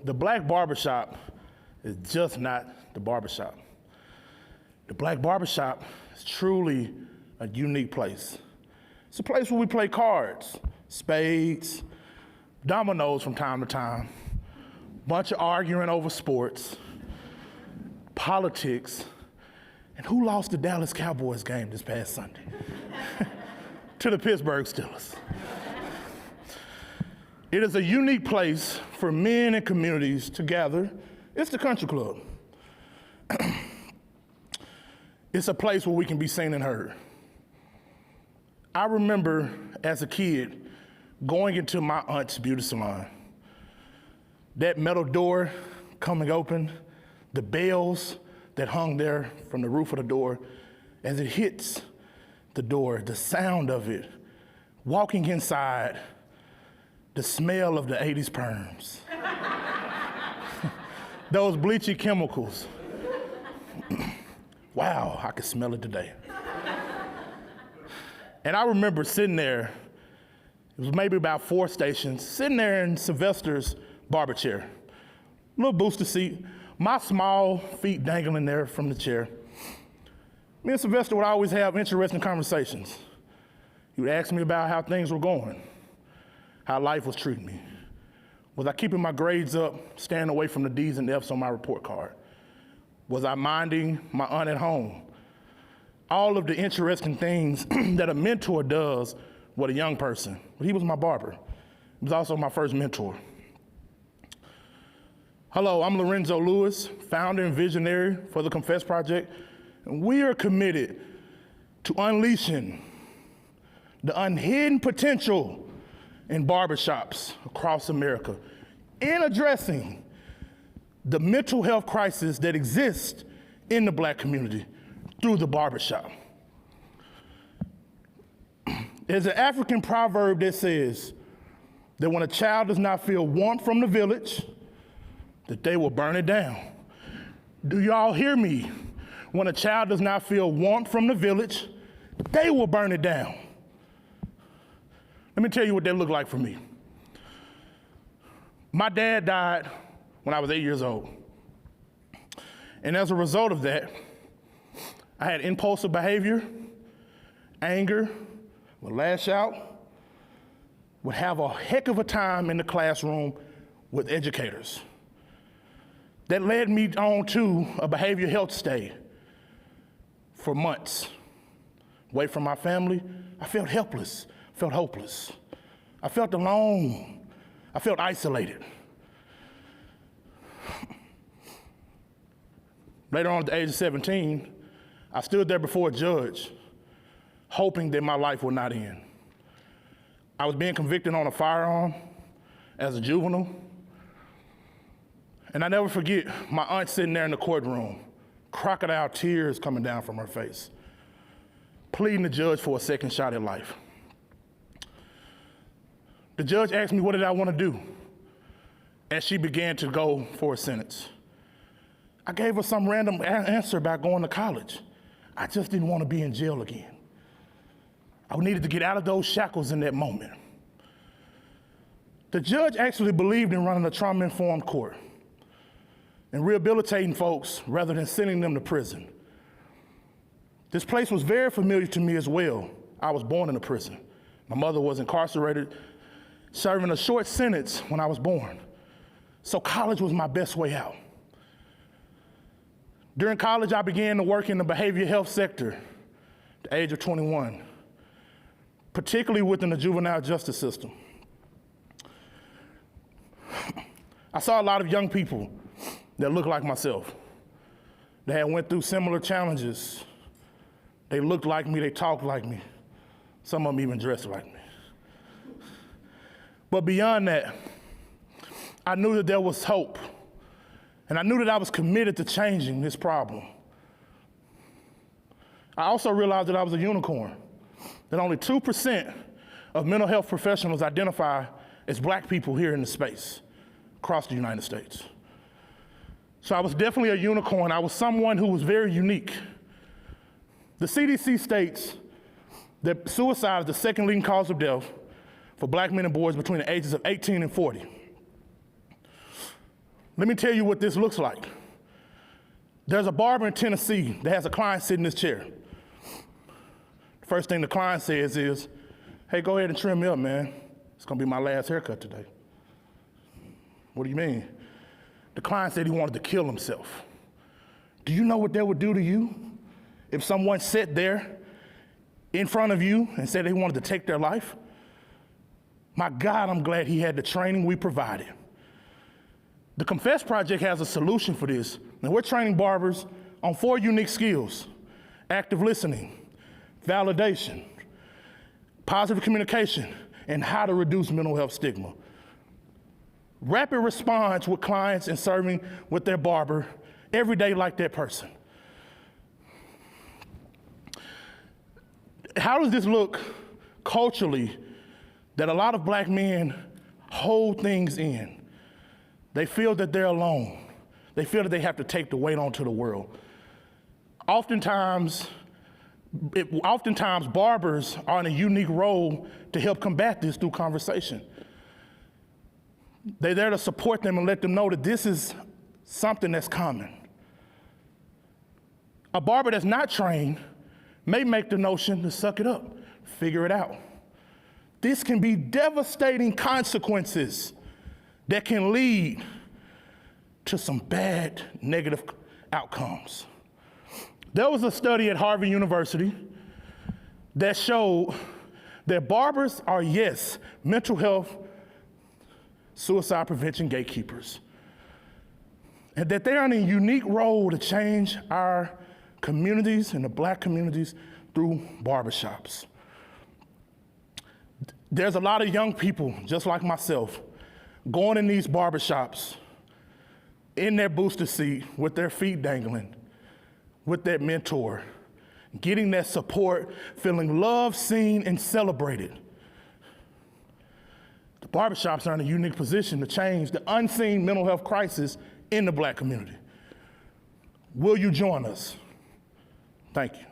The black barbershop is just not the barbershop. The black barbershop is truly a unique place. It's a place where we play cards, spades, dominoes from time to time, bunch of arguing over sports, politics, and who lost the Dallas Cowboys game this past Sunday? To the Pittsburgh Steelers. It is a unique place for men and communities to gather. It's the country club. It's a place where we can be seen and heard. I remember as a kid going into my aunt's beauty salon. That metal door coming open, the bells that hung there from the roof of the door, as it hits the door, the sound of it, walking inside, the smell of the 80s perms, those bleachy chemicals. Wow, I can smell it today. And I remember sitting there, it was maybe about 4 stations, sitting there in Sylvester's barber chair, little booster seat, my small feet dangling there from the chair. Me and Sylvester would always have interesting conversations. He would ask me about how things were going, how life was treating me. Was I keeping my grades up, staying away from the D's and F's on my report card? Was I minding my aunt at home? All of the interesting things that a mentor does with a young person. He was my barber. He was also my first mentor. Hello, I'm Lorenzo Lewis, founder and visionary for the Confess Project, and we are committed to unleashing the unhidden potential in barbershops across America and addressing the mental health crisis that exists in the black community through the barbershop. There's an African proverb that says that when a child does not feel warmth from the village, that they will burn it down. Do y'all hear me? When a child does not feel warmth from the village, they will burn it down. Let me tell you what that looked like for me. My dad died when I was 8 years old. And as a result of that, I had impulsive behavior, anger, would lash out, would have a heck of a time in the classroom with educators. That led me on to a behavioral health stay for months. Away from my family, I felt helpless, felt hopeless. I felt alone, I felt isolated. Later on at the age of 17, I stood there before a judge, hoping that my life would not end. I was being convicted on a firearm as a juvenile. And I never forget my aunt sitting there in the courtroom, crocodile tears coming down from her face, pleading the judge for a second shot at life. The judge asked me what did I want to do as she began to go for a sentence. I gave her some random answer about going to college. I just didn't want to be in jail again. I needed to get out of those shackles in that moment. The judge actually believed in running a trauma-informed court and rehabilitating folks rather than sending them to prison. This place was very familiar to me as well. I was born in a prison. My mother was incarcerated, serving a short sentence when I was born. So college was my best way out. During college, I began to work in the behavioral health sector at the age of 21, particularly within the juvenile justice system. I saw a lot of young people that looked like myself. They had went through similar challenges. They looked like me, they talked like me. Some of them even dressed like me. But beyond that, I knew that there was hope. And I knew that I was committed to changing this problem. I also realized that I was a unicorn, that only 2% of mental health professionals identify as black people here in the space across the United States. So I was definitely a unicorn. I was someone who was very unique. The CDC states that suicide is the second leading cause of death for black men and boys between the ages of 18 and 40. Let me tell you what this looks like. There's a barber in Tennessee that has a client sitting in his chair. First thing the client says is, hey, go ahead and trim me up, man. It's gonna be my last haircut today. What do you mean? The client said he wanted to kill himself. Do you know what that would do to you if someone sat there in front of you and said they wanted to take their life? My God, I'm glad he had the training we provided. The Confess Project has a solution for this, and we're training barbers on 4 unique skills: active listening, validation, positive communication, and how to reduce mental health stigma. Rapid response with clients and serving with their barber every day like that person. How does this look culturally that a lot of black men hold things in? They feel that they're alone. They feel that they have to take the weight onto the world. Oftentimes, barbers are in a unique role to help combat this through conversation. They're there to support them and let them know that this is something that's common. A barber that's not trained may make the notion to suck it up, figure it out. This can be devastating consequences that can lead to some bad negative outcomes. There was a study at Harvard University that showed that barbers are, yes, mental health, suicide prevention gatekeepers, and that they're in a unique role to change our communities and the black communities through barbershops. There's a lot of young people, just like myself, going in these barbershops in their booster seat with their feet dangling, with that mentor, getting that support, feeling loved, seen, and celebrated. The barbershops are in a unique position to change the unseen mental health crisis in the black community. Will you join us? Thank you.